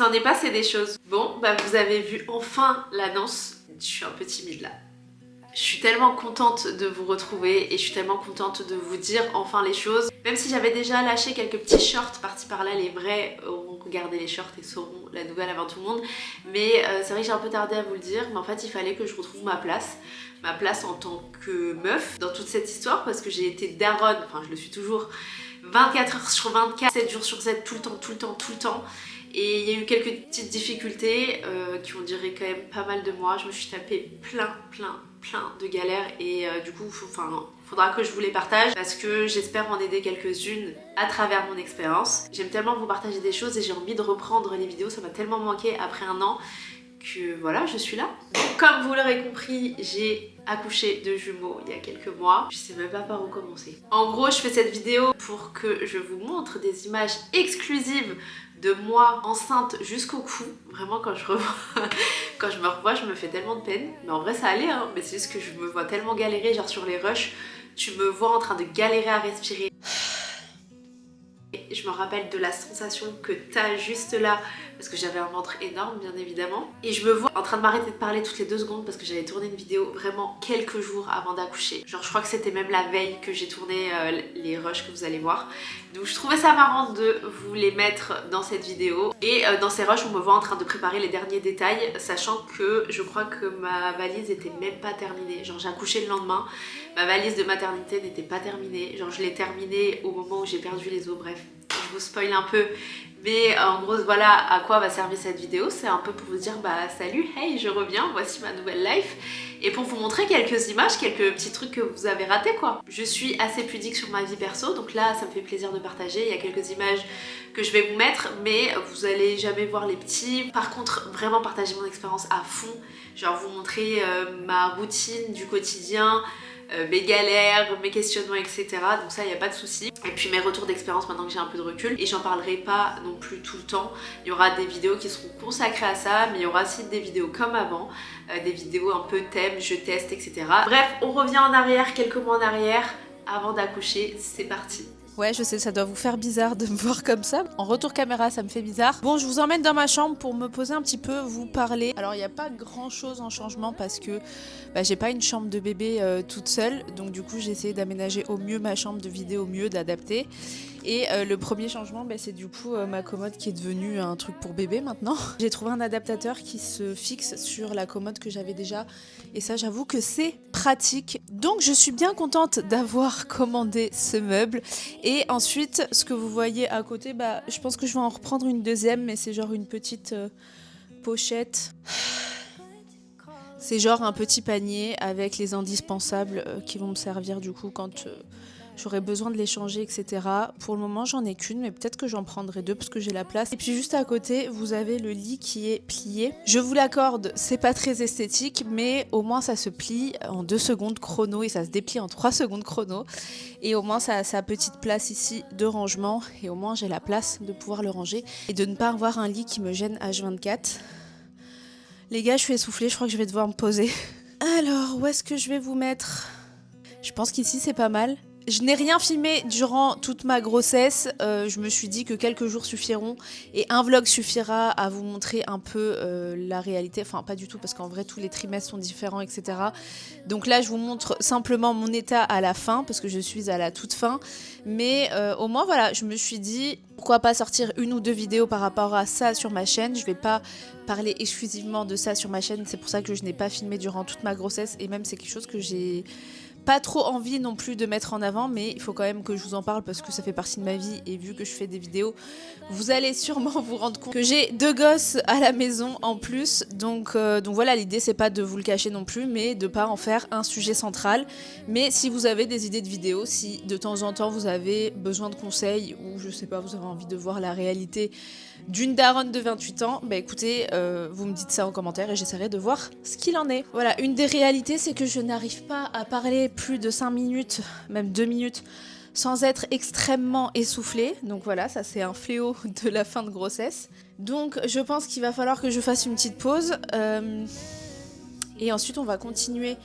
s'en est passé des choses. Bon, bah vous avez vu enfin l'annonce. Je suis un peu timide là. Je suis tellement contente de vous retrouver et je suis tellement contente de vous dire enfin les choses. Même si j'avais déjà lâché quelques petits shorts par-ci par-là, les vrais auront regardé les shorts et sauront la nouvelle avant tout le monde. Mais c'est vrai que j'ai un peu tardé à vous le dire, mais en fait il fallait que je retrouve ma place. Ma place en tant que meuf dans toute cette histoire parce que j'ai été daronne, enfin je le suis toujours, 24 heures sur 24, 7 jours sur 7, tout le temps. Et il y a eu quelques petites difficultés qui ont duré quand même pas mal de mois. Je me suis tapé plein de galères et du coup faudra que je vous les partage parce que j'espère en aider quelques-unes à travers mon expérience. J'aime tellement vous partager des choses et j'ai envie de reprendre les vidéos, ça m'a tellement manqué après un an que voilà, je suis là. Donc comme vous l'aurez compris, j'ai accouché de jumeaux il y a quelques mois. Je sais même pas par où commencer. En gros, je fais cette vidéo pour que je vous montre des images exclusives de moi enceinte jusqu'au cou. Vraiment quand je me revois, je me fais tellement de peine. Mais en vrai ça allait hein, mais c'est juste que je me vois tellement galérer, genre sur les rushs, tu me vois en train de galérer à respirer. Je me rappelle de la sensation que t'as juste là parce que j'avais un ventre énorme bien évidemment et je me vois en train de m'arrêter de parler toutes les 2 secondes parce que j'avais tourné une vidéo vraiment quelques jours avant d'accoucher. Genre je crois que c'était même la veille que j'ai tourné les rushs que vous allez voir. Donc je trouvais ça marrant de vous les mettre dans cette vidéo et dans ces rushs on me voit en train de préparer les derniers détails sachant que je crois que ma valise était même pas terminée. Genre j'ai accouché le lendemain, ma valise de maternité n'était pas terminée. Genre je l'ai terminée au moment où j'ai perdu les os, bref. Je vous spoil un peu mais en gros voilà à quoi va servir cette vidéo, c'est un peu pour vous dire bah salut, hey je reviens, voici ma nouvelle life et pour vous montrer quelques images, quelques petits trucs que vous avez ratés quoi. Je suis assez pudique sur ma vie perso donc là ça me fait plaisir de partager, il y a quelques images que je vais vous mettre mais vous allez jamais voir les petits. Par contre vraiment partager mon expérience à fond, genre vous montrer ma routine du quotidien, mes galères, mes questionnements etc. Donc ça il n'y a pas de souci. Et puis mes retours d'expérience maintenant que j'ai un peu de recul. Et j'en parlerai pas non plus tout le temps. Il y aura des vidéos qui seront consacrées à ça, mais il y aura aussi des vidéos comme avant, des vidéos un peu thème, je teste etc. Bref, on revient en arrière, quelques mois en arrière, avant d'accoucher, c'est parti. Ouais, je sais, ça doit vous faire bizarre de me voir comme ça. En retour caméra, ça me fait bizarre. Bon, je vous emmène dans ma chambre pour me poser un petit peu, vous parler. Alors, il n'y a pas grand chose en changement parce que j'ai pas une chambre de bébé toute seule. Donc, du coup, j'ai essayé d'aménager au mieux ma chambre de vidéo, au mieux d'adapter. Et le premier changement, c'est du coup ma commode qui est devenue un truc pour bébé maintenant. J'ai trouvé un adaptateur qui se fixe sur la commode que j'avais déjà. Et ça, j'avoue que c'est pratique. Donc, je suis bien contente d'avoir commandé ce meuble. Et ensuite, ce que vous voyez à côté, je pense que je vais en reprendre une deuxième, mais c'est genre une petite pochette. C'est genre un petit panier avec les indispensables qui vont me servir du coup quand j'aurai besoin de les changer, etc. Pour le moment, j'en ai qu'une, mais peut-être que j'en prendrai 2 parce que j'ai la place. Et puis juste à côté, vous avez le lit qui est plié. Je vous l'accorde, c'est pas très esthétique, mais au moins ça se plie en 2 secondes chrono et ça se déplie en 3 secondes chrono. Et au moins ça a sa petite place ici de rangement et au moins j'ai la place de pouvoir le ranger et de ne pas avoir un lit qui me gêne H24. Les gars, je suis essoufflée, je crois que je vais devoir me poser. Alors, où est-ce que je vais vous mettre ? Je pense qu'ici c'est pas mal. Je n'ai rien filmé durant toute ma grossesse, je me suis dit que quelques jours suffiront et un vlog suffira à vous montrer un peu la réalité, enfin pas du tout parce qu'en vrai tous les trimestres sont différents etc. Donc là je vous montre simplement mon état à la fin parce que je suis à la toute fin, mais au moins voilà, je me suis dit pourquoi pas sortir 1 ou 2 vidéos par rapport à ça sur ma chaîne. Je vais pas parler exclusivement de ça sur ma chaîne, c'est pour ça que je n'ai pas filmé durant toute ma grossesse et même c'est quelque chose que j'ai pas trop envie non plus de mettre en avant, mais il faut quand même que je vous en parle parce que ça fait partie de ma vie et vu que je fais des vidéos, vous allez sûrement vous rendre compte que j'ai 2 gosses à la maison en plus, donc voilà, l'idée c'est pas de vous le cacher non plus, mais de pas en faire un sujet central. Mais si vous avez des idées de vidéos, si de temps en temps vous avez besoin de conseils ou je sais pas, vous avez envie de voir la réalité d'une daronne de 28 ans, écoutez, vous me dites ça en commentaire et j'essaierai de voir ce qu'il en est. Voilà, une des réalités c'est que je n'arrive pas à parler plus de 5 minutes, même 2 minutes, sans être extrêmement essoufflée. Donc voilà, ça c'est un fléau de la fin de grossesse. Donc je pense qu'il va falloir que je fasse une petite pause. Et ensuite on va continuer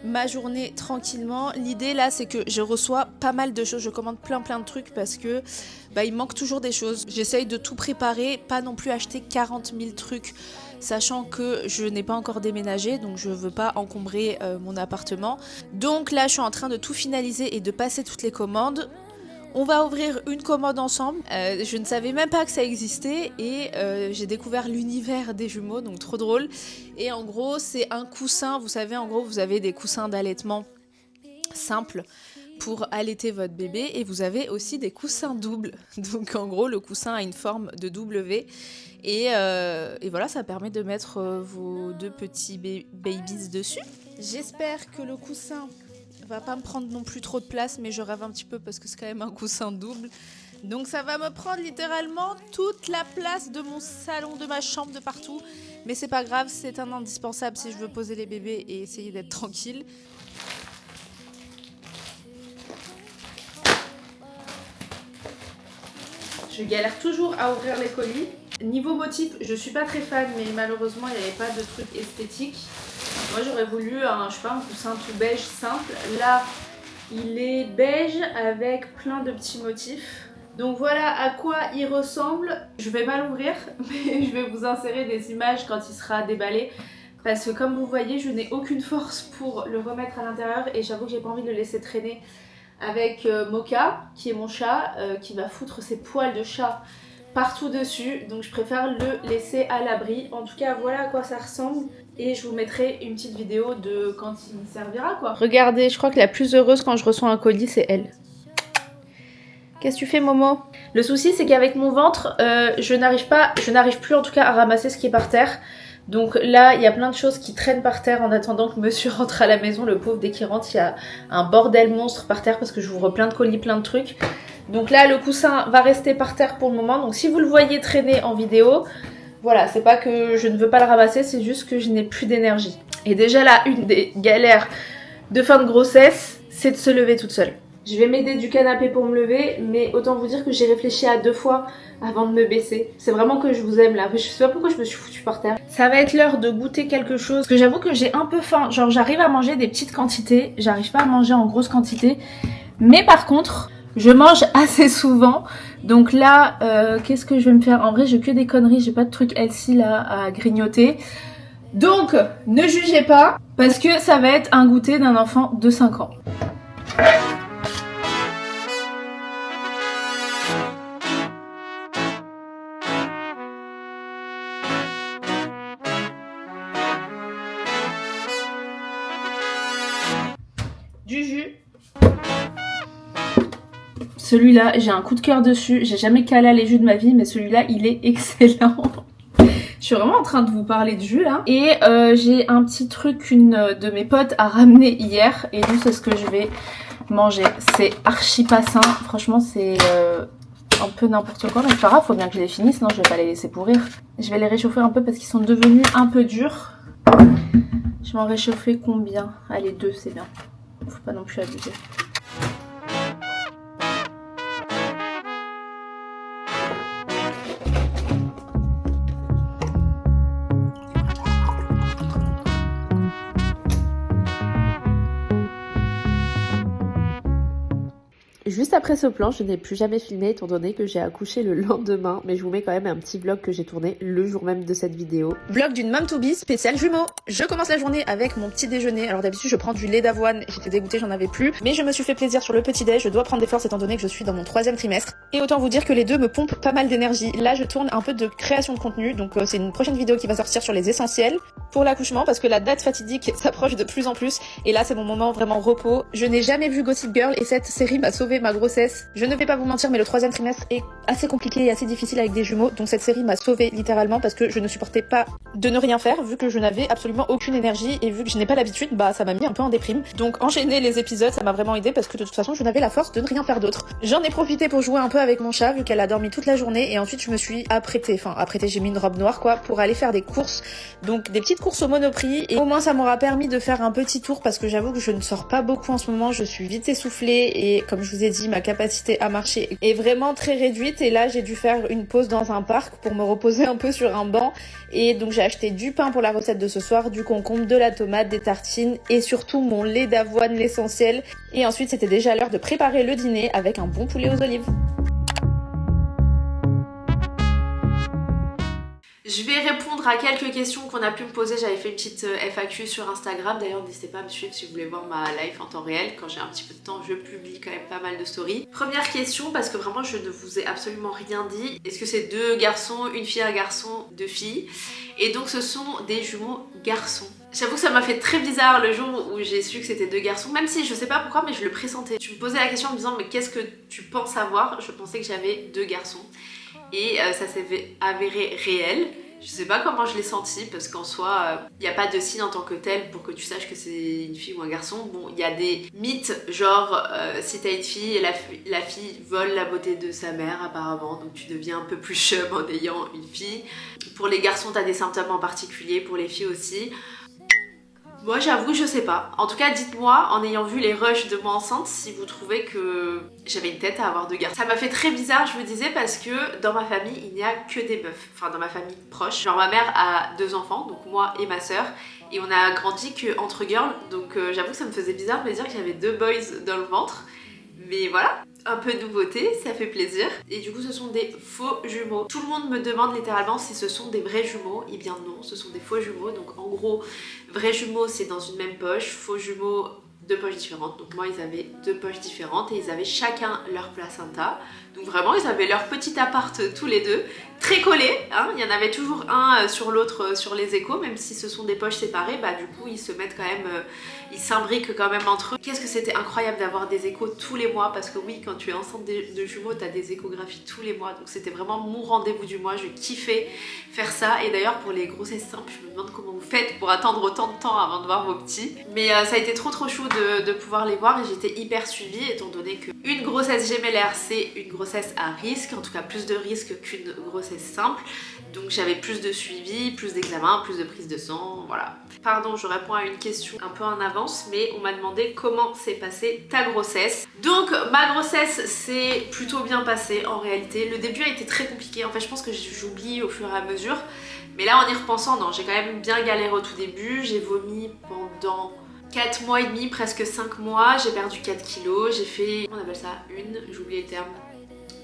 ma journée tranquillement. L'idée là c'est que je reçois pas mal de choses, je commande plein de trucs parce que il manque toujours des choses. J'essaye de tout préparer, pas non plus acheter 40 000 trucs, sachant que je n'ai pas encore déménagé, donc je veux pas encombrer mon appartement. Donc là je suis en train de tout finaliser et de passer toutes les commandes. On va ouvrir une commande ensemble. Je ne savais même pas que ça existait et j'ai découvert l'univers des jumeaux, donc trop drôle. Et en gros, c'est un coussin. Vous savez, en gros, vous avez des coussins d'allaitement simples pour allaiter votre bébé et vous avez aussi des coussins doubles. Donc en gros, le coussin a une forme de W et voilà, ça permet de mettre vos deux petits babies dessus. J'espère que le coussin va pas me prendre non plus trop de place, mais je rêve un petit peu parce que c'est quand même un coussin double. Donc ça va me prendre littéralement toute la place de mon salon, de ma chambre, de partout. Mais c'est pas grave, c'est un indispensable si je veux poser les bébés et essayer d'être tranquille. Je galère toujours à ouvrir les colis. Niveau motif, je suis pas très fan, mais malheureusement il n'y avait pas de truc esthétique. Moi j'aurais voulu un coussin tout beige simple. Là il est beige avec plein de petits motifs. Donc voilà à quoi il ressemble. Je vais pas l'ouvrir, mais je vais vous insérer des images quand il sera déballé. Parce que comme vous voyez, je n'ai aucune force pour le remettre à l'intérieur et j'avoue que j'ai pas envie de le laisser traîner avec Mocha, qui est mon chat, qui va foutre ses poils de chat partout dessus. Donc je préfère le laisser à l'abri. En tout cas, voilà à quoi ça ressemble. Et je vous mettrai une petite vidéo de quand il servira quoi. Regardez, je crois que la plus heureuse quand je reçois un colis, c'est elle. Qu'est-ce que tu fais Momo? Le souci c'est qu'avec mon ventre, je n'arrive plus en tout cas à ramasser ce qui est par terre. Donc là, il y a plein de choses qui traînent par terre en attendant que monsieur rentre à la maison. Le pauvre, dès qu'il rentre, il y a un bordel monstre par terre parce que j'ouvre plein de colis, plein de trucs. Donc là, le coussin va rester par terre pour le moment. Donc si vous le voyez traîner en vidéo, voilà, c'est pas que je ne veux pas le ramasser, c'est juste que je n'ai plus d'énergie. Et déjà là, une des galères de fin de grossesse, c'est de se lever toute seule. Je vais m'aider du canapé pour me lever, mais autant vous dire que j'ai réfléchi à 2 fois avant de me baisser. C'est vraiment que je vous aime là. Je sais pas pourquoi je me suis foutue par terre. Ça va être l'heure de goûter quelque chose. Parce que j'avoue que j'ai un peu faim. Genre j'arrive à manger des petites quantités. J'arrive pas à manger en grosse quantité. Mais par contre, je mange assez souvent. Donc là, qu'est-ce que je vais me faire? En vrai, j'ai que des conneries. J'ai pas de truc healthy là à grignoter. Donc, ne jugez pas. Parce que ça va être un goûter d'un enfant de 5 ans. Du jus. Celui-là, j'ai un coup de cœur dessus. J'ai jamais calé les jus de ma vie, mais celui-là, il est excellent. Je suis vraiment en train de vous parler de jus là. Et j'ai un petit truc qu'une de mes potes a ramené hier. Et nous, c'est ce que je vais manger. C'est archi pas sain. Franchement, c'est un peu n'importe quoi. Mais c'est pas grave, faut bien que je les finisse, sinon je vais pas les laisser pourrir. Je vais les réchauffer un peu parce qu'ils sont devenus un peu durs. Je vais en réchauffer combien? Allez, 2, c'est bien. Faut pas non plus abuser. Juste après ce plan, je n'ai plus jamais filmé étant donné que j'ai accouché le lendemain, mais je vous mets quand même un petit vlog que j'ai tourné le jour même de cette vidéo. Vlog d'une mom to be spéciale jumeaux. Je commence la journée avec mon petit déjeuner. Alors d'habitude je prends du lait d'avoine, j'étais dégoûtée, j'en avais plus, mais je me suis fait plaisir sur le petit déj. Je dois prendre des forces étant donné que je suis dans mon 3e trimestre. Et autant vous dire que les deux me pompent pas mal d'énergie. Là je tourne un peu de création de contenu, donc c'est une prochaine vidéo qui va sortir sur les essentiels pour l'accouchement parce que la date fatidique s'approche de plus en plus. Et là c'est mon moment vraiment repos. Je n'ai jamais vu Gossip Girl et cette série m'a sauvé ma grossesse. Je ne vais pas vous mentir, mais le 3e trimestre est assez compliqué et assez difficile avec des jumeaux, donc cette série m'a sauvée littéralement parce que je ne supportais pas de ne rien faire vu que je n'avais absolument aucune énergie et vu que je n'ai pas l'habitude, bah ça m'a mis un peu en déprime. Donc enchaîner les épisodes, ça m'a vraiment aidé parce que de toute façon je n'avais la force de ne rien faire d'autre. J'en ai profité pour jouer un peu avec mon chat vu qu'elle a dormi toute la journée et ensuite je me suis apprêtée, j'ai mis une robe noire quoi pour aller faire des courses, donc des petites courses au Monoprix et au moins ça m'aura permis de faire un petit tour parce que j'avoue que je ne sors pas beaucoup en ce moment, je suis vite essoufflée et comme je vous ai dit ma capacité à marcher est vraiment très réduite et là j'ai dû faire une pause dans un parc pour me reposer un peu sur un banc et donc j'ai acheté du pain pour la recette de ce soir, du concombre, de la tomate, des tartines et surtout mon lait d'avoine, l'essentiel. Et ensuite, c'était déjà l'heure de préparer le dîner avec un bon poulet aux olives. Je vais répondre à quelques questions qu'on a pu me poser. J'avais fait une petite FAQ sur Instagram. D'ailleurs, n'hésitez pas à me suivre si vous voulez voir ma life en temps réel. Quand j'ai un petit peu de temps, je publie quand même pas mal de stories. Première question, parce que vraiment je ne vous ai absolument rien dit. Est-ce que c'est 2 garçons, une fille, un garçon, 2 filles? Et donc ce sont des jumeaux garçons. J'avoue que ça m'a fait très bizarre le jour où j'ai su que c'était 2 garçons, même si je sais pas pourquoi, mais je le pressentais. Tu me posais la question en me disant mais qu'est-ce que tu penses avoir? Je pensais que j'avais 2 garçons. Et ça s'est avéré réel. Je sais pas comment je l'ai senti parce qu'en soi, il n'y a pas de signe en tant que tel pour que tu saches que c'est une fille ou un garçon. Bon, il y a des mythes genre si t'as une fille et la fille vole la beauté de sa mère apparemment, donc tu deviens un peu plus chum en ayant une fille. Pour les garçons, t'as des symptômes en particulier, pour les filles aussi. Moi j'avoue je sais pas. En tout cas dites-moi en ayant vu les rushs de moi enceinte si vous trouvez que j'avais une tête à avoir 2 garçons. Ça m'a fait très bizarre je vous disais parce que dans ma famille il n'y a que des meufs. Enfin dans ma famille proche. Genre ma mère a 2 enfants donc moi et ma soeur. Et on a grandi que entre girls donc j'avoue que ça me faisait bizarre de me dire qu'il y avait 2 boys dans le ventre. Mais voilà, un peu de nouveauté, ça fait plaisir. Et du coup ce sont des faux jumeaux. Tout le monde me demande littéralement si ce sont des vrais jumeaux. Et bien non, ce sont des faux jumeaux. Donc en gros, vrais jumeaux c'est dans une même poche, faux jumeaux 2 poches différentes. Donc moi ils avaient 2 poches différentes et ils avaient chacun leur placenta. Donc vraiment ils avaient leur petit appart tous les deux, très collés, hein. Il y en avait toujours un sur l'autre sur les échos, même si ce sont des poches séparées, bah du coup ils se mettent quand même, ils s'imbriquent quand même entre eux. Qu'est-ce que c'était incroyable d'avoir des échos tous les mois, parce que oui quand tu es enceinte de jumeaux t'as des échographies tous les mois, donc c'était vraiment mon rendez-vous du mois, je kiffais faire ça. Et d'ailleurs pour les grossesses simples, je me demande comment vous faites pour attendre autant de temps avant de voir vos petits. Mais ça a été trop chou de pouvoir les voir et j'étais hyper suivie étant donné qu'une grossesse gémellaire c'est une grossesse à risque, en tout cas plus de risque qu'une grossesse simple. Donc j'avais plus de suivi, plus d'examens, plus de prise de sang, voilà. Pardon, je réponds à une question un peu en avance, mais on m'a demandé comment s'est passée ta grossesse. Donc ma grossesse s'est plutôt bien passée en réalité. Le début a été très compliqué, en fait je pense que j'oublie au fur et à mesure. Mais là en y repensant, non, j'ai quand même bien galéré au tout début. J'ai vomi pendant 4 mois et demi, presque 5 mois. J'ai perdu 4 kilos, j'ai fait, on appelle ça j'ai oublié le terme.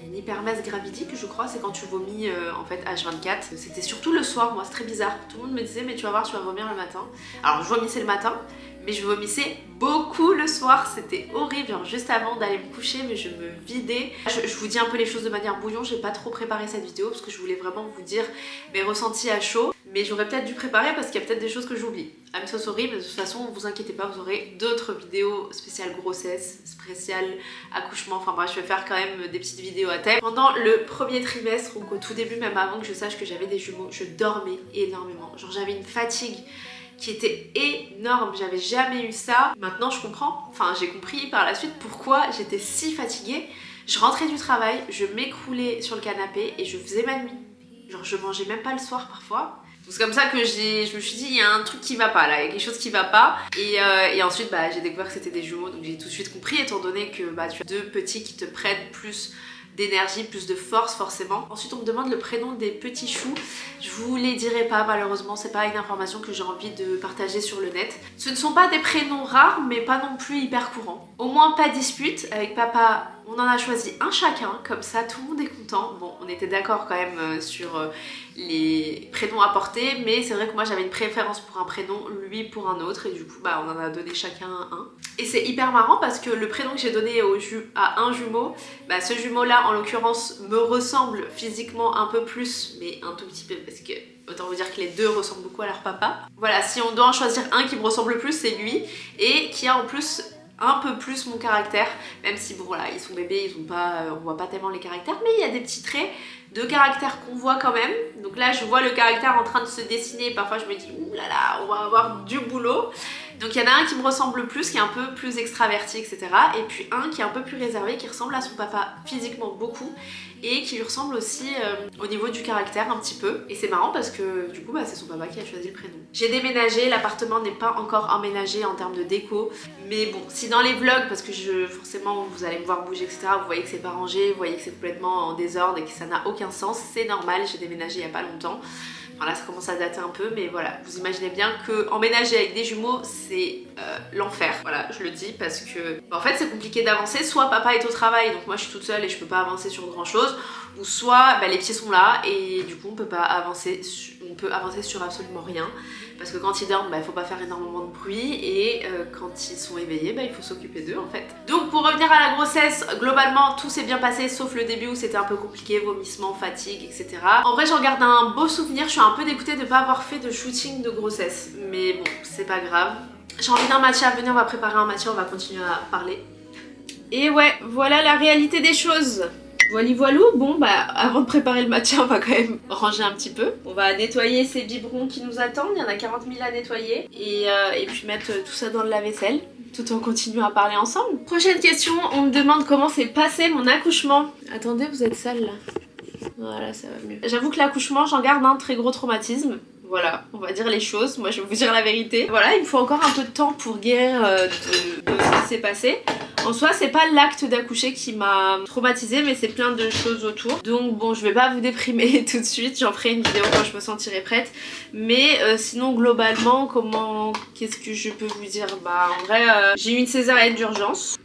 Une hypermèse gravidique je crois, c'est quand tu vomis en fait H24. C'était surtout le soir, moi c'est très bizarre. Tout le monde me disait mais tu vas voir tu vas vomir le matin. Alors je vomissais le matin mais je vomissais beaucoup le soir, c'était horrible, genre juste avant d'aller me coucher mais je me vidais. Je vous dis un peu les choses de manière bouillon, j'ai pas trop préparé cette vidéo parce que je voulais vraiment vous dire mes ressentis à chaud. Mais j'aurais peut-être dû préparer parce qu'il y a peut-être des choses que j'oublie. I'm so sorry, mais de toute façon, vous inquiétez pas, vous aurez d'autres vidéos spéciales grossesse, spéciales accouchement. Enfin bref, je vais faire quand même des petites vidéos à thème. Pendant le premier trimestre, donc au tout début, même avant que je sache que j'avais des jumeaux, je dormais énormément. Genre j'avais une fatigue qui était énorme, j'avais jamais eu ça. Maintenant je comprends, enfin j'ai compris par la suite pourquoi j'étais si fatiguée. Je rentrais du travail, je m'écroulais sur le canapé et je faisais ma nuit. Genre je mangeais même pas le soir parfois. C'est comme ça que je me suis dit il y a un truc qui va pas là, il y a quelque chose qui va pas. Et ensuite bah, j'ai découvert que c'était des jumeaux, donc j'ai tout de suite compris étant donné que bah, tu as 2 petits qui te prennent plus d'énergie, plus de force forcément. Ensuite on me demande le prénom des petits choux. Je vous les dirai pas malheureusement, c'est pas une information que j'ai envie de partager sur le net. Ce ne sont pas des prénoms rares mais pas non plus hyper courants. Au moins pas dispute, avec papa on en a choisi un chacun, comme ça tout le monde est content. Bon on était d'accord quand même sur les prénoms à porter, mais c'est vrai que moi j'avais une préférence pour un prénom, lui pour un autre, et du coup bah on en a donné chacun un. Et c'est hyper marrant parce que le prénom que j'ai donné à un jumeau, bah ce jumeau là en l'occurrence me ressemble physiquement un peu plus, mais un tout petit peu parce que autant vous dire que les 2 ressemblent beaucoup à leur papa. Voilà, si on doit en choisir un qui me ressemble le plus, c'est lui, et qui a en plus un peu plus mon caractère, même si bon voilà ils sont bébés, ils ont pas, on voit pas tellement les caractères, mais il y a des petits traits de caractère qu'on voit quand même. Donc là je vois le caractère en train de se dessiner, parfois je me dis ouh là là on va avoir du boulot. Donc il y en a un qui me ressemble le plus, qui est un peu plus extraverti etc, et puis un qui est un peu plus réservé, qui ressemble à son papa physiquement beaucoup et qui lui ressemble aussi au niveau du caractère un petit peu. Et c'est marrant parce que du coup bah, c'est son papa qui a choisi le prénom. J'ai déménagé, l'appartement n'est pas encore emménagé en termes de déco, mais bon si dans les vlogs, parce que forcément vous allez me voir bouger etc, vous voyez que c'est pas rangé, vous voyez que c'est complètement en désordre et que ça n'a aucun sens, c'est normal, j'ai déménagé il y a pas longtemps. Enfin là ça commence à dater un peu, mais voilà, vous imaginez bien que emménager avec des jumeaux c'est l'enfer. Voilà, je le dis parce que en fait c'est compliqué d'avancer. Soit papa est au travail, donc moi je suis toute seule et je peux pas avancer sur grand chose, ou soit les pieds sont là et du coup on peut pas avancer, on peut avancer sur absolument rien. Parce que quand ils dorment, il faut pas faire énormément de bruit et quand ils sont éveillés, il faut s'occuper d'eux en fait. Donc pour revenir à la grossesse, globalement tout s'est bien passé sauf le début où c'était un peu compliqué, vomissements, fatigue, etc. En vrai j'en garde un beau souvenir, je suis un peu dégoûtée de pas avoir fait de shooting de grossesse. Mais bon, c'est pas grave. J'ai envie d'un matcha, venez on va préparer un matcha, on va continuer à parler. Et ouais, voilà la réalité des choses. Voilà voilou, bon avant de préparer le matcha on va quand même ranger un petit peu. On va nettoyer ces biberons qui nous attendent, il y en a 40 000 à nettoyer. Et puis mettre tout ça dans le lave-vaisselle, tout en continuant à parler ensemble. Prochaine question, on me demande comment s'est passé mon accouchement. Attendez, vous êtes sale là. Voilà, ça va mieux. J'avoue que l'accouchement, j'en garde un très gros traumatisme. Voilà, on va dire les choses, moi je vais vous dire la vérité. Voilà, il me faut encore un peu de temps pour guérir de ce qui s'est passé. En soi, c'est pas l'acte d'accoucher qui m'a traumatisée, mais c'est plein de choses autour. Donc bon, je vais pas vous déprimer tout de suite, j'en ferai une vidéo quand je me sentirai prête. Mais sinon, globalement, qu'est-ce que je peux vous dire? En vrai, j'ai eu une césarienne d'urgence.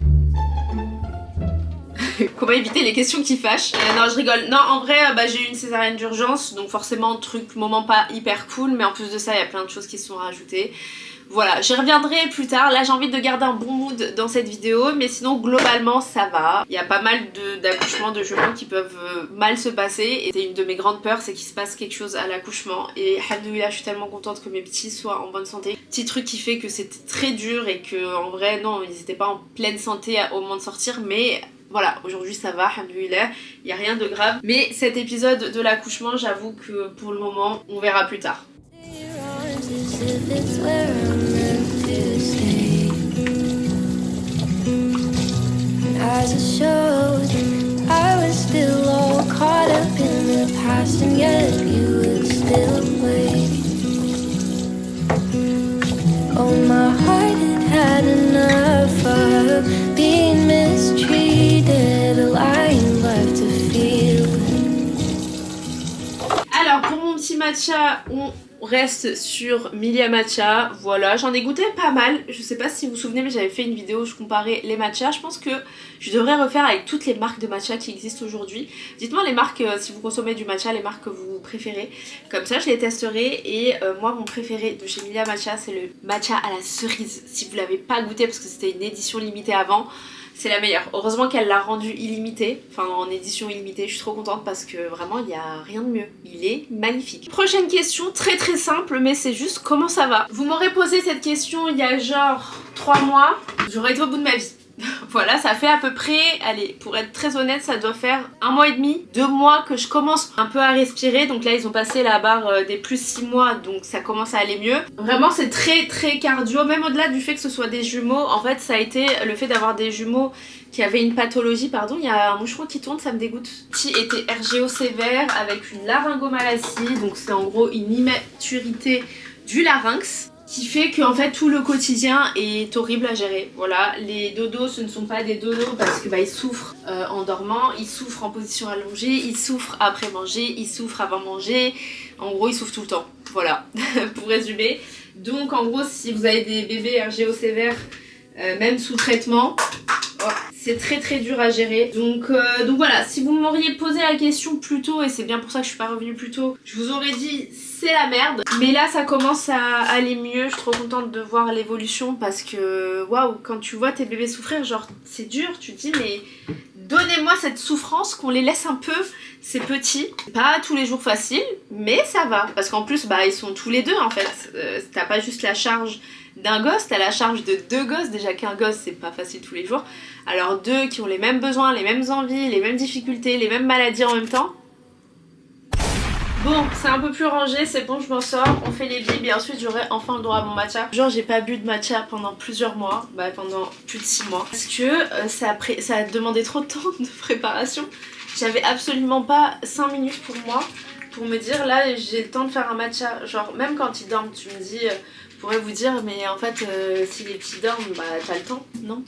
Comment éviter les questions qui fâchent? Non, je rigole. Non, en vrai, j'ai eu une césarienne d'urgence, donc forcément, moment pas hyper cool, mais en plus de ça, il y a plein de choses qui se sont rajoutées. Voilà, j'y reviendrai plus tard. Là, j'ai envie de garder un bon mood dans cette vidéo, mais sinon, globalement, ça va. Il y a pas mal d'accouchements de jumeaux qui peuvent mal se passer, et c'est une de mes grandes peurs, c'est qu'il se passe quelque chose à l'accouchement. Et alhamdoulilah, je suis tellement contente que mes petits soient en bonne santé. Petit truc qui fait que c'était très dur et que, en vrai, non, ils étaient pas en pleine santé au moment de sortir, mais voilà, aujourd'hui ça va, alhamdoulilah, il n'y a rien de grave. Mais cet épisode de l'accouchement, j'avoue que pour le moment, on verra plus tard. Oh, my heart had enough of being mistreated, a lying life to feel. Alors pour mon petit matcha, on reste sur Milia Matcha. Voilà, j'en ai goûté pas mal. Je sais pas si vous vous souvenez, mais j'avais fait une vidéo où je comparais les matchas. Je pense que je devrais refaire avec toutes les marques de matcha qui existent aujourd'hui. Dites-moi les marques, si vous consommez du matcha, les marques que vous préférez. Comme ça, je les testerai. Et moi, mon préféré de chez Milia Matcha, c'est le matcha à la cerise. Si vous l'avez pas goûté, parce que c'était une édition limitée avant, c'est la meilleure. Heureusement qu'elle l'a rendu illimité, enfin en édition illimitée. Je suis trop contente parce que vraiment il n'y a rien de mieux. Il est magnifique. Prochaine question, très très simple, mais c'est juste comment ça va. Vous m'aurez posé cette question il y a genre 3 mois. J'aurais été au bout de ma vie. Voilà, ça fait à peu près, allez, pour être très honnête, ça doit faire 1 mois et demi, 2 mois que je commence un peu à respirer. Donc là, ils ont passé la barre des plus 6 mois, donc ça commence à aller mieux. Vraiment, c'est très très cardio, même au-delà du fait que ce soit des jumeaux. En fait, ça a été le fait d'avoir des jumeaux qui avaient une pathologie, pardon, il y a un moucheron qui tourne, ça me dégoûte. Qui était RGO sévère avec une laryngomalacie, donc c'est en gros une immaturité du larynx, qui fait que en fait tout le quotidien est horrible à gérer. Voilà, les dodos ce ne sont pas des dodos parce que ils souffrent en dormant, ils souffrent en position allongée, ils souffrent après manger, ils souffrent avant manger, en gros ils souffrent tout le temps. Voilà, pour résumer. Donc en gros si vous avez des bébés RGO sévères, même sous traitement, c'est très très dur à gérer. Donc voilà, si vous m'auriez posé la question plus tôt, et c'est bien pour ça que je suis pas revenue plus tôt, je vous aurais dit c'est la merde. Mais là ça commence à aller mieux, je suis trop contente de voir l'évolution parce que waouh, quand tu vois tes bébés souffrir, genre c'est dur, tu te dis mais donnez-moi cette souffrance, qu'on les laisse un peu, ces petits. C'est pas tous les jours facile, mais ça va. Parce qu'en plus ils sont tous les deux en fait. T'as pas juste la charge d'un gosse, t'as la charge de 2 gosses. Déjà qu'un gosse c'est pas facile tous les jours, alors 2 qui ont les mêmes besoins, les mêmes envies, les mêmes difficultés, les mêmes maladies en même temps. Bon, c'est un peu plus rangé, c'est bon, je m'en sors, on fait les bibes et ensuite j'aurai enfin le droit à mon matcha. Genre j'ai pas bu de matcha pendant plusieurs mois, pendant plus de 6 mois, parce que ça a demandé trop de temps de préparation. J'avais absolument pas 5 minutes pour moi, pour me dire là j'ai le temps de faire un matcha. Genre même quand ils dorment, tu me dis, je pourrais vous dire mais en fait si les petits dorment, t'as le temps, non?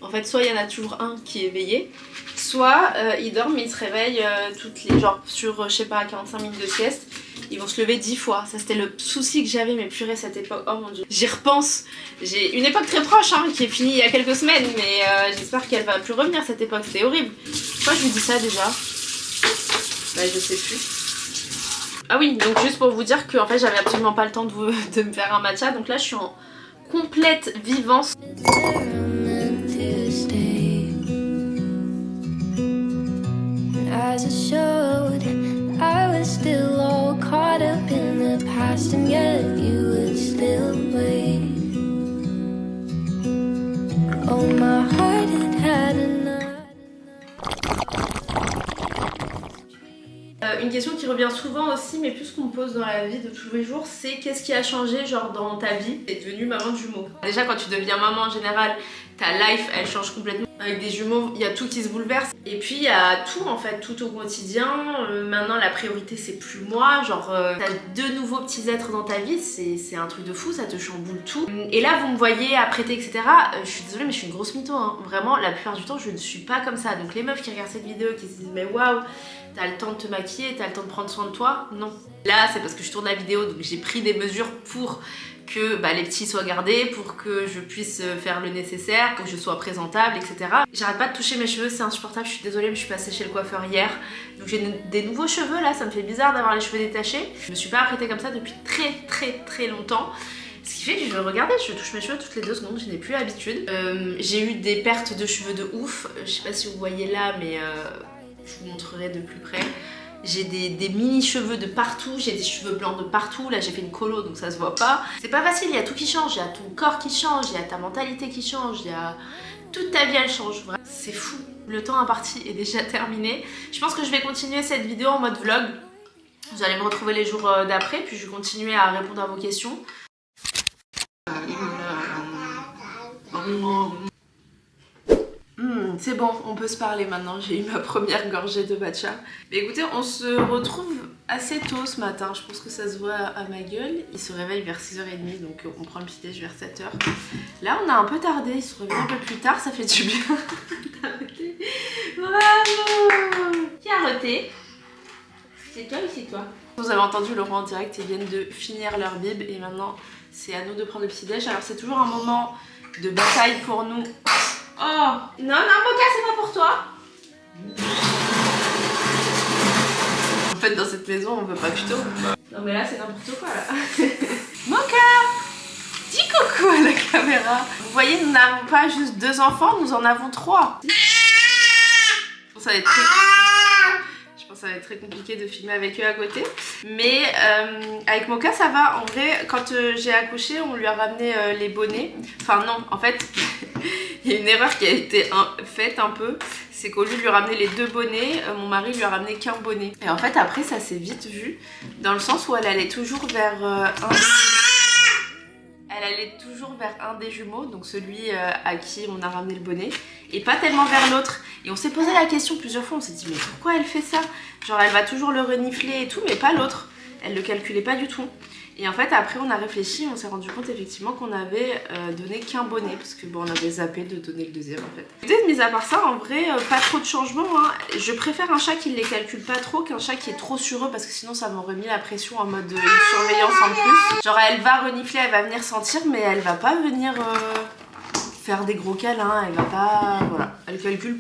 En fait, soit il y en a toujours un qui est éveillé, soit ils dorment mais ils se réveillent toutes les... genre sur, je sais pas, 45 minutes de sieste. Ils vont se lever 10 fois. Ça c'était le souci que j'avais, mais purée cette époque, oh mon dieu. J'y repense. J'ai une époque très proche hein, qui est finie il y a quelques semaines, mais j'espère qu'elle va plus revenir cette époque, c'était horrible. Pourquoi je vous dis ça déjà? Bah je sais plus. Ah oui, donc juste pour vous dire que en fait j'avais absolument pas le temps de me faire un matcha, donc là je suis en complète vivance. As it showed, I was still all caught up in the past, and yet you would still wait. Oh, my heart had enough. Une question qui revient souvent aussi, mais plus qu'on me pose dans la vie de tous les jours, c'est qu'est-ce qui a changé genre dans ta vie? T'es devenue maman de jumeaux. Déjà quand tu deviens maman en général, ta life elle change complètement. Avec des jumeaux, il y a tout qui se bouleverse. Et puis il y a tout en fait, tout au quotidien. Maintenant la priorité c'est plus moi, genre t'as 2 nouveaux petits êtres dans ta vie, c'est un truc de fou, ça te chamboule tout. Et là vous me voyez apprêter etc. Je suis désolée mais je suis une grosse mytho hein. Vraiment la plupart du temps je ne suis pas comme ça. Donc les meufs qui regardent cette vidéo qui se disent mais waouh, t'as le temps de te maquiller, t'as le temps de prendre soin de toi, non. Là c'est parce que je tourne la vidéo donc j'ai pris des mesures pour que les petits soient gardés, pour que je puisse faire le nécessaire, pour que je sois présentable, etc. J'arrête pas de toucher mes cheveux, c'est insupportable, je suis désolée mais je suis passée chez le coiffeur hier. Donc j'ai des nouveaux cheveux là, ça me fait bizarre d'avoir les cheveux détachés. Je me suis pas apprêtée comme ça depuis très longtemps. Ce qui fait que regardez, je touche mes cheveux toutes les 2 secondes, je n'ai plus l'habitude. J'ai eu des pertes de cheveux de ouf, je sais pas si vous voyez là mais je vous montrerai de plus près. J'ai des mini cheveux de partout, j'ai des cheveux blancs de partout, là j'ai fait une colo donc ça se voit pas. C'est pas facile, il y a tout qui change, il y a ton corps qui change, il y a ta mentalité qui change, il y a... toute ta vie elle change, c'est fou. Le temps imparti est déjà terminé. Je pense que je vais continuer cette vidéo en mode vlog. Vous allez me retrouver les jours d'après, puis je vais continuer à répondre à vos questions. C'est bon, on peut se parler maintenant, j'ai eu ma première gorgée de matcha. Mais écoutez, on se retrouve assez tôt ce matin, je pense que ça se voit à ma gueule. Il se réveille vers 6h30, donc on prend le petit déj vers 7h. Là on a un peu tardé, il se réveille un peu plus tard, ça fait du bien. Bravo! Qui a arrêté? C'est toi ou c'est toi? Vous avez entendu Laurent en direct, ils viennent de finir leur bib et maintenant c'est à nous de prendre le petit déj. Alors c'est toujours un moment de bataille pour nous. Oh non, Moka, c'est pas pour toi. En fait, dans cette maison, on veut pas plutôt. Non, mais là, c'est n'importe quoi, là. Moka, dis coucou à la caméra. Vous voyez, nous n'avons pas juste 2 enfants, nous en avons 3. Je pense que ça va être très compliqué de filmer avec eux à côté. Mais avec Moka, ça va. En vrai, quand j'ai accouché, on lui a ramené les bonnets. Enfin, non, en fait... Il y a une erreur qui a été faite un peu, c'est qu'au lieu de lui ramener les 2 bonnets, mon mari lui a ramené qu'un bonnet. Et en fait après ça s'est vite vu, dans le sens où elle allait toujours vers un des jumeaux, donc celui à qui on a ramené le bonnet, et pas tellement vers l'autre. Et on s'est posé la question plusieurs fois, on s'est dit mais pourquoi elle fait ça? Genre elle va toujours le renifler et tout, mais pas l'autre. Elle le calculait pas du tout. Et en fait après on a réfléchi, on s'est rendu compte effectivement qu'on avait donné qu'un bonnet, parce que bon on avait zappé de donner le deuxième en fait. Peut-être mis à part ça, en vrai pas trop de changements hein. Je préfère un chat qui ne les calcule pas trop qu'un chat qui est trop sur eux, parce que sinon ça m'aurait mis la pression en mode une surveillance en plus. Genre elle va renifler, elle va venir sentir, mais elle va pas venir faire des gros câlins, elle va pas... voilà, elle calcule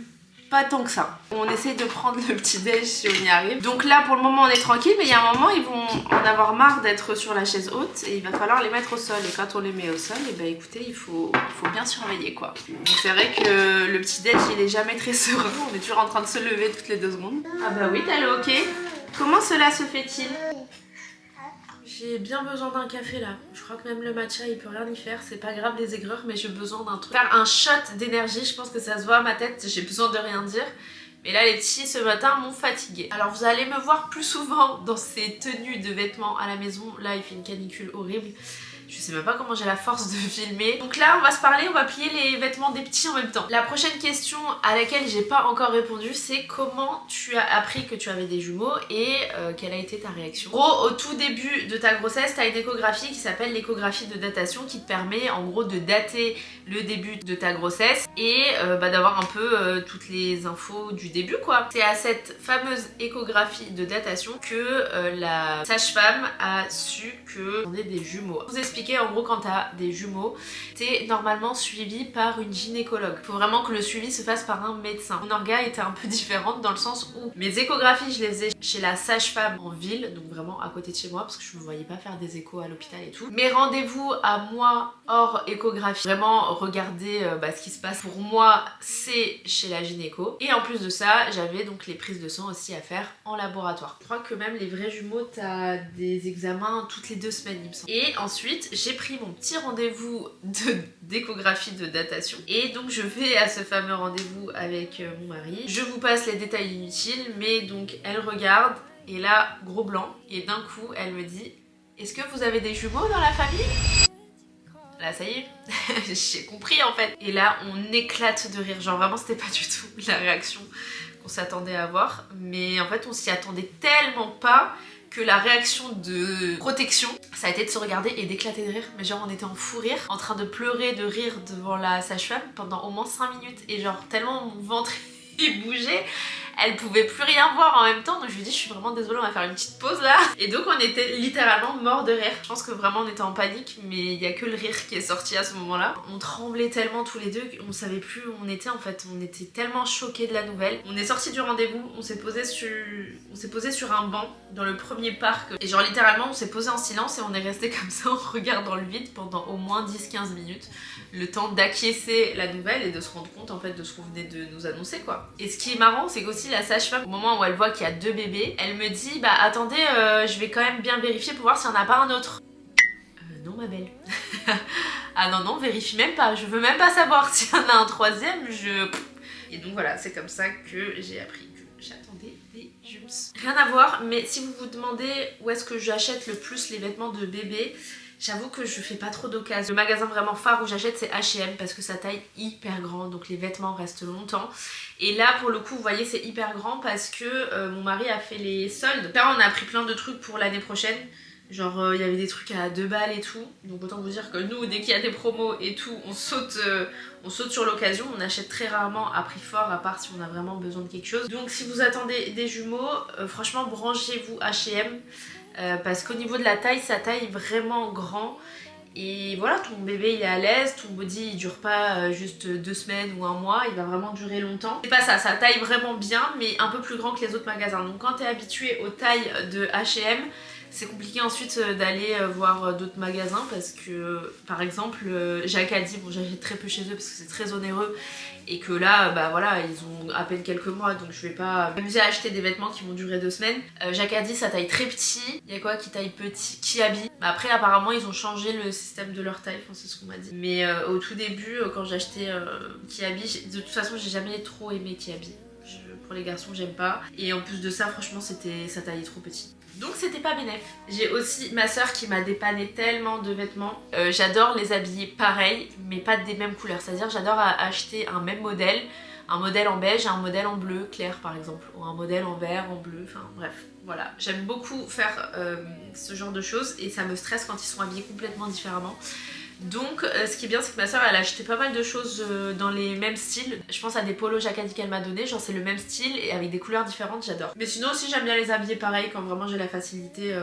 pas tant que ça. On essaye de prendre le petit déj si on y arrive. Donc là pour le moment on est tranquille, mais il y a un moment ils vont en avoir marre d'être sur la chaise haute et il va falloir les mettre au sol. Et quand on les met au sol, et ben écoutez, il faut bien surveiller quoi. Donc c'est vrai que le petit déj il est jamais très serein, on est toujours en train de se lever toutes les 2 secondes. Ah bah oui, t'as le ok. Comment cela se fait-il? J'ai bien besoin d'un café là. Je crois que même le matcha il peut rien y faire. C'est pas grave les aigreurs, mais j'ai besoin d'un truc. Faire un shot d'énergie, je pense que ça se voit à ma tête. J'ai besoin de rien dire. Mais là les petits ce matin m'ont fatiguée. Alors vous allez me voir plus souvent dans ces tenues de vêtements à la maison. Là il fait une canicule horrible. Je sais même pas comment j'ai la force de filmer. Donc là on va se parler, on va plier les vêtements des petits en même temps. La prochaine question à laquelle j'ai pas encore répondu, c'est comment tu as appris que tu avais des jumeaux et quelle a été ta réaction. En gros, au tout début de ta grossesse, tu as une échographie qui s'appelle l'échographie de datation qui te permet en gros de dater le début de ta grossesse et d'avoir un peu toutes les infos du début quoi. C'est à cette fameuse échographie de datation que la sage-femme a su que on est des jumeaux. Je vous expliquer en gros quand t'as des jumeaux, t'es normalement suivi par une gynécologue. Faut vraiment que le suivi se fasse par un médecin. Mon orga était un peu différente dans le sens où mes échographies je les faisais chez la sage-femme en ville, donc vraiment à côté de chez moi parce que je me voyais pas faire des échos à l'hôpital et tout. Mes rendez-vous à moi hors échographie, vraiment regarder ce qui se passe pour moi, c'est chez la gynéco. Et en plus de ça, j'avais donc les prises de sang aussi à faire en laboratoire. Je crois que même les vrais jumeaux, t'as des examens toutes les 2 semaines il me semble. Et ensuite, j'ai pris mon petit rendez-vous d'échographie de datation. Et donc je vais à ce fameux rendez-vous avec mon mari. Je vous passe les détails inutiles, mais donc elle regarde et là, gros blanc. Et d'un coup, elle me dit « Est-ce que vous avez des jumeaux dans la famille ?» Là ça y est, j'ai compris en fait. Et là on éclate de rire, genre vraiment c'était pas du tout la réaction qu'on s'attendait à avoir. Mais en fait on s'y attendait tellement pas que la réaction de protection, ça a été de se regarder et d'éclater de rire. Mais genre on était en fou rire, en train de pleurer, de rire devant la sage-femme pendant au moins 5 minutes. Et genre tellement mon ventre il bougeait, elle pouvait plus rien voir en même temps, donc je lui dis je suis vraiment désolée, on va faire une petite pause là. Et donc on était littéralement mort de rire. Je pense que vraiment on était en panique, mais il y a que le rire qui est sorti à ce moment-là. On tremblait tellement tous les deux qu'on savait plus où on était en fait, on était tellement choqués de la nouvelle. On est sorti du rendez-vous, on s'est posé sur un banc dans le premier parc et genre littéralement on s'est posé en silence et on est resté comme ça en regardant le vide pendant au moins 10-15 minutes, le temps d'acquiescer la nouvelle et de se rendre compte en fait de ce qu'on venait de nous annoncer quoi. Et ce qui est marrant c'est qu'aussi la sage-femme, au moment où elle voit qu'il y a 2 bébés, elle me dit bah attendez je vais quand même bien vérifier pour voir s'il n'y en a pas un autre. Non ma belle. Ah non vérifie même pas, je veux même pas savoir s'il y en a un 3e, Et donc voilà, c'est comme ça que j'ai appris que j'attendais des jumeaux. Rien à voir, mais si vous vous demandez où est-ce que j'achète le plus les vêtements de bébé, j'avoue que je fais pas trop d'occasion. Le magasin vraiment phare où j'achète c'est H&M parce que sa taille hyper grande, donc les vêtements restent longtemps. Et là pour le coup vous voyez c'est hyper grand parce que mon mari a fait les soldes. Là on a pris plein de trucs pour l'année prochaine. Genre il y avait des trucs à 2 balles et tout. Donc autant vous dire que nous dès qu'il y a des promos et tout on saute sur l'occasion. On achète très rarement à prix fort à part si on a vraiment besoin de quelque chose. Donc si vous attendez des jumeaux, franchement branchez-vous H&M. Parce qu'au niveau de la taille, ça taille vraiment grand. Et voilà, ton bébé il est à l'aise, ton body il dure pas juste 2 semaines ou 1 mois, il va vraiment durer longtemps. C'est pas ça, ça taille vraiment bien mais un peu plus grand que les autres magasins. Donc quand t'es habitué aux tailles de H&M, c'est compliqué ensuite d'aller voir d'autres magasins parce que par exemple Jacadi, bon j'achète très peu chez eux parce que c'est très onéreux et que là bah voilà ils ont à peine quelques mois donc je vais pas m'amuser à acheter des vêtements qui vont durer 2 semaines. Jacadi ça taille très petit, il y a quoi qui taille petit, Kiabi. Après apparemment ils ont changé le système de leur taille, enfin, c'est ce qu'on m'a dit. Mais au tout début quand j'achetais Kiabi, de toute façon j'ai jamais trop aimé Kiabi. Pour les garçons j'aime pas et en plus de ça franchement ça taillait trop petit. Donc c'était pas bénef. J'ai aussi ma soeur qui m'a dépanné tellement de vêtements. J'adore les habiller pareil mais pas des mêmes couleurs. C'est-à-dire j'adore acheter un même modèle. Un modèle en beige et un modèle en bleu clair par exemple. Ou un modèle en vert, en bleu, enfin bref. Voilà, j'aime beaucoup faire ce genre de choses et ça me stresse quand ils sont habillés complètement différemment. Donc ce qui est bien c'est que ma soeur elle a acheté pas mal de choses dans les mêmes styles. Je pense à des polos Jacadi qu'elle m'a donné, genre c'est le même style et avec des couleurs différentes, j'adore. Mais sinon aussi j'aime bien les habiller pareil quand vraiment j'ai la facilité,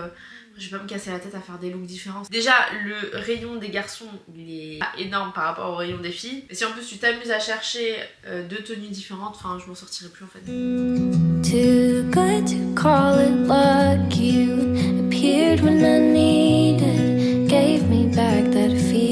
je vais pas me casser la tête à faire des looks différents. Déjà le rayon des garçons il est pas énorme par rapport au rayon des filles. Et si en plus tu t'amuses à chercher 2 tenues différentes, enfin je m'en sortirai plus en fait. Too good to call it luck. You appeared when I needed, gave me back that feeling.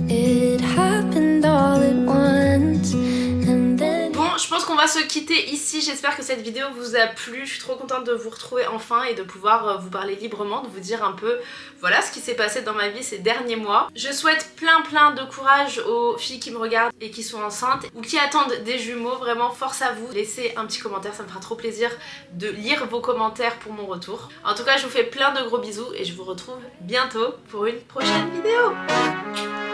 It happened all at once and then. Bon, je pense qu'on va se quitter ici, j'espère que cette vidéo vous a plu, je suis trop contente de vous retrouver enfin et de pouvoir vous parler librement, de vous dire un peu voilà ce qui s'est passé dans ma vie ces derniers mois. Je souhaite plein de courage aux filles qui me regardent et qui sont enceintes ou qui attendent des jumeaux, vraiment force à vous. Laissez un petit commentaire, ça me fera trop plaisir de lire vos commentaires pour mon retour. En tout cas je vous fais plein de gros bisous et je vous retrouve bientôt pour une prochaine vidéo.